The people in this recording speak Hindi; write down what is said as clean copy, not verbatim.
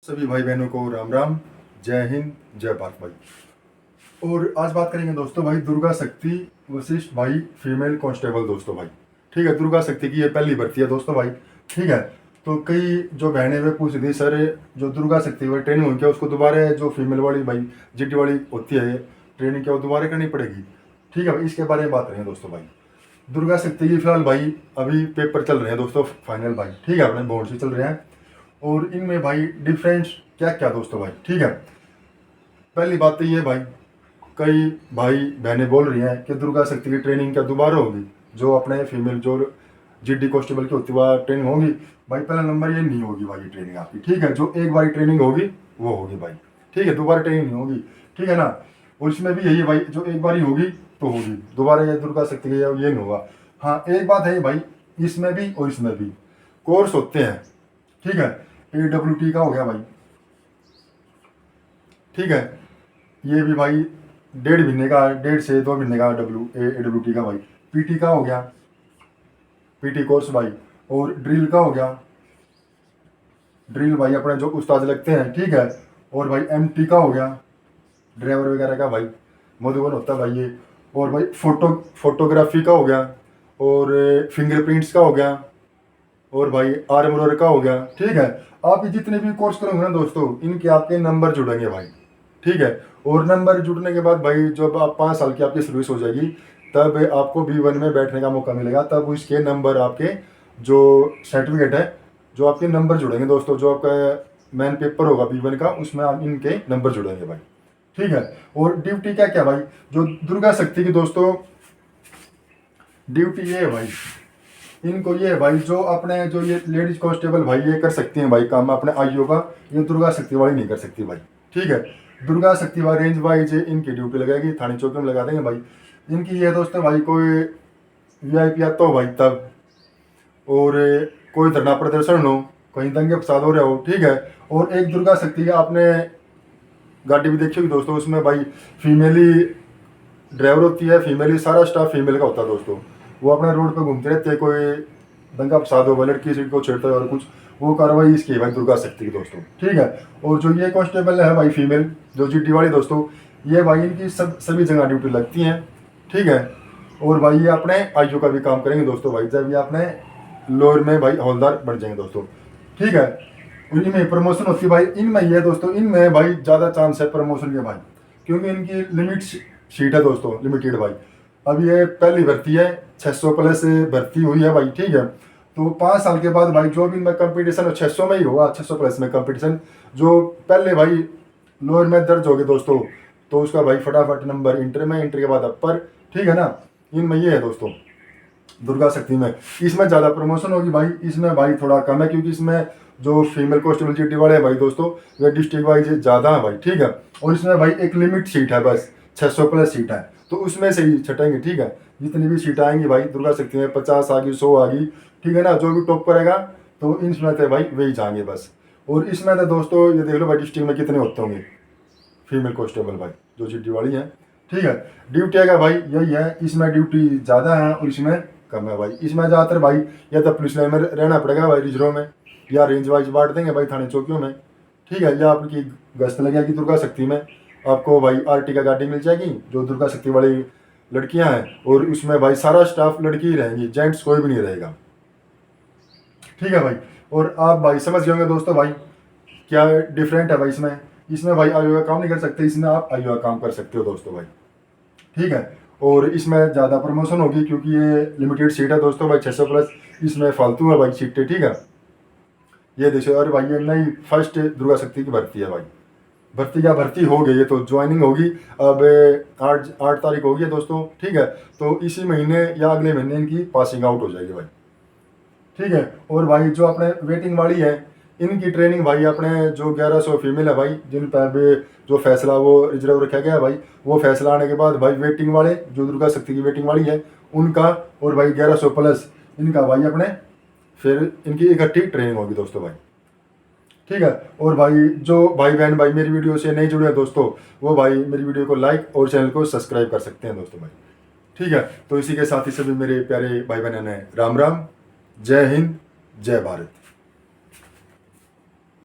सभी भाई बहनों को राम राम, जय हिंद, जय भारत भाई। और आज बात करेंगे दोस्तों भाई दुर्गा शक्ति वशिष्ठ भाई फीमेल कांस्टेबल दोस्तों भाई। ठीक है, दुर्गा शक्ति की ये पहली भर्ती है दोस्तों भाई। ठीक है, तो कई जो बहनें वे पूछ रही सर जो दुर्गा शक्ति वाली ट्रेनिंग हुई क्या उसको दोबारा जो फीमेल वाली भाई जीटी वाली होती है ट्रेनिंग क्या वो दोबारा करनी पड़ेगी। ठीक है भाई, इसके बारे में बात करेंगे दोस्तों भाई। दुर्गा शक्ति की फिलहाल भाई अभी पेपर चल रहे हैं दोस्तों फाइनल भाई। ठीक है, अपने बोर्ड से चल रहे हैं और इनमें भाई डिफरेंस क्या क्या दोस्तों भाई। ठीक है, पहली बात तो ये भाई कई भाई बहनें बोल रही हैं कि दुर्गा शक्ति की ट्रेनिंग क्या दोबारा होगी, जो अपने फीमेल जो जीडी कांस्टेबल की होती है ट्रेनिंग होगी भाई। पहला नंबर ये नहीं होगी भाई ट्रेनिंग आपकी। ठीक है, जो एक बार ट्रेनिंग होगी वो होगी भाई। ठीक है, दोबारा ट्रेनिंग नहीं होगी। ठीक है ना, और इसमें भी यही है भाई जो एक बार ही होगी तो होगी, दोबारा ये दुर्गा शक्ति का ये नहीं होगा। हाँ, एक बात है भाई इसमें भी और इसमें भी कोर्स होते हैं। ठीक है, AWT का हो गया भाई। ठीक है, ये भी भाई 1.5 महीने का 1.5 से 2 महीने का AWT का भाई। PT का हो गया, PT कोर्स भाई। और ड्रिल का हो गया, ड्रिल भाई अपने जो उस्ताद लगते हैं। ठीक है, और भाई MT का हो गया, ड्राइवर वगैरह का भाई मधुबन होता है भाई ये। और भाई फोटोग्राफी का हो गया, और फिंगरप्रिंट्स का हो गया, और भाई आर्मर का हो गया। ठीक है, आप ये जितने भी कोर्स करोगे ना दोस्तों इनके आपके नंबर जुड़ेंगे भाई। ठीक है, और नंबर जुड़ने के बाद भाई जब आप 5 साल की आपकी सर्विस हो जाएगी तब आपको B1 में बैठने का मौका मिलेगा। तब उसके नंबर आपके जो सर्टिफिकेट है जो आपके नंबर जुड़ेंगे दोस्तों, जो आपका मेन पेपर होगा B1 का उसमें आप इनके नंबर जुड़ेंगे भाई। ठीक है, और ड्यूटी क्या क्या भाई जो दुर्गा शक्ति की दोस्तों ड्यूटी ये है भाई, इनको ये है भाई जो अपने जो ये लेडीज कांस्टेबल भाई ये कर सकती हैं भाई काम अपने आईओ का, ये दुर्गा शक्ति वाली नहीं कर सकती भाई। ठीक है, दुर्गा शक्ति वाली रेंज वाइज इनकी ड्यूटी लगेगी, थाने चौकी में लगा देंगे भाई। इनकी ये दोस्तों भाई कोई VIP आता हो भाई तब, और कोई धरना प्रदर्शन हो, कहीं दंगे फसाद हो रहा हो। ठीक है, और एक दुर्गा शक्ति का आपने गाड़ी भी देखी होगी दोस्तों, उसमें भाई फीमेली ड्राइवर होती है, फीमेली सारा स्टाफ फीमेल का होता है दोस्तों। वो अपने रोड पे घूमते रहते हैं, कोई दंगा फसाद हो लड़की सीट को छेड़ता है और कुछ, वो कार्रवाई इसकी है भाई दुर्गा शक्ति की दोस्तों। ठीक है, और जो ये कांस्टेबल है भाई फीमेल जो जीटी वाली दोस्तों, ये भाई इनकी सभी जगह ड्यूटी लगती हैं। ठीक है, और भाई ये अपने आईओ का भी काम करेंगे दोस्तों भाई, जब ये अपने लोअर में भाई हवलदार बन जाएंगे दोस्तों। ठीक है, और इनमें प्रमोशन होती है भाई, इनमें ये दोस्तों इनमें भाई ज़्यादा चांस है प्रमोशन के भाई, क्योंकि इनकी लिमिट सीट है दोस्तों, लिमिटेड भाई। अब ये पहली भर्ती है, 600 प्लस भर्ती हुई है भाई। ठीक है, तो 5 साल के बाद भाई जो भी इनमें कंपटीशन 600 में ही होगा, 600 प्लस में कंपटीशन। जो पहले भाई लोअर में दर्ज हो गए दोस्तों तो उसका भाई फटाफट नंबर इंटर में, इंटर के बाद अपर। ठीक है ना, इनमें ये है दोस्तों दुर्गा शक्ति में, इसमें ज़्यादा प्रमोशन होगी भाई, इसमें भाई थोड़ा कम है, क्योंकि इसमें जो फीमेल कांस्टेबल जीटी वाले हैं भाई दोस्तों वे डिस्ट्रिक्ट वाइज ज़्यादा है भाई। ठीक है, और इसमें भाई एक लिमिट सीट है बस, 600 प्लस सीट है, तो उसमें से ही छटेंगे। ठीक है, जितनी भी सीट आएंगी भाई दुर्गा शक्ति में 50 आ गई, 100 आ गई। ठीक है ना, जो भी टॉप करेगा तो इसमें तो भाई वही जाएंगे बस। और इसमें तो दोस्तों ये देख लो भाई डिस्ट्रिक्ट में कितने होते होंगे फीमेल कांस्टेबल भाई जो जीटी वाली हैं। ठीक है, ड्यूटी का भाई यही है, इसमें ड्यूटी ज़्यादा है और इसमें कम है भाई। इसमें ज़्यादातर भाई या तो पुलिस लाइन में रहना पड़ेगा भाई रिजर्व में, या रेंज वाइज बांट देंगे भाई थाने चौकियों में। ठीक है, या आपकी गश्त लगेगी दुर्गा शक्ति में, आपको भाई RT का गाड़ी मिल जाएगी जो दुर्गा शक्ति वाली लड़कियां हैं, और उसमें भाई सारा स्टाफ लड़की ही रहेंगी, जेंट्स कोई भी नहीं रहेगा। ठीक है भाई, और आप भाई समझ गए होंगे दोस्तों भाई क्या डिफरेंट है भाई इसमें भाई आईओ का काम नहीं कर सकते, इसमें आप आईओ का काम कर सकते हो दोस्तों भाई। ठीक है, और इसमें ज़्यादा प्रमोशन होगी क्योंकि ये लिमिटेड सीट है दोस्तों भाई, 600 प्लस इसमें फालतू है भाई सीटें। ठीक है, ये देखो, और भाई ये नई फर्स्ट दुर्गा शक्ति की भर्ती है भाई। भर्ती हो गई है तो ज्वाइनिंग होगी अब 8 तारीख होगी दोस्तों। ठीक है, तो इसी महीने या अगले महीने इनकी पासिंग आउट हो जाएगी भाई। ठीक है, और भाई जो अपने वेटिंग वाली है इनकी ट्रेनिंग भाई अपने जो 1100 फीमेल है भाई जिन पर जो फैसला वो रिजर्व रखा गया है भाई, वो फैसला आने के बाद भाई वेटिंग वाले जो दुर्गा शक्ति की वेटिंग वाली है उनका, और भाई 1100 प्लस इनका भाई अपने फिर इनकी इकट्ठी ट्रेनिंग होगी दोस्तों भाई। ठीक है, और भाई जो भाई बहन भाई मेरी वीडियो से नहीं जुड़े हैं दोस्तों वो भाई मेरी वीडियो को लाइक और चैनल को सब्सक्राइब कर सकते हैं दोस्तों भाई। ठीक है, तो इसी के साथ ही सभी मेरे प्यारे भाई बहन हैं राम राम, जय हिंद, जय भारत।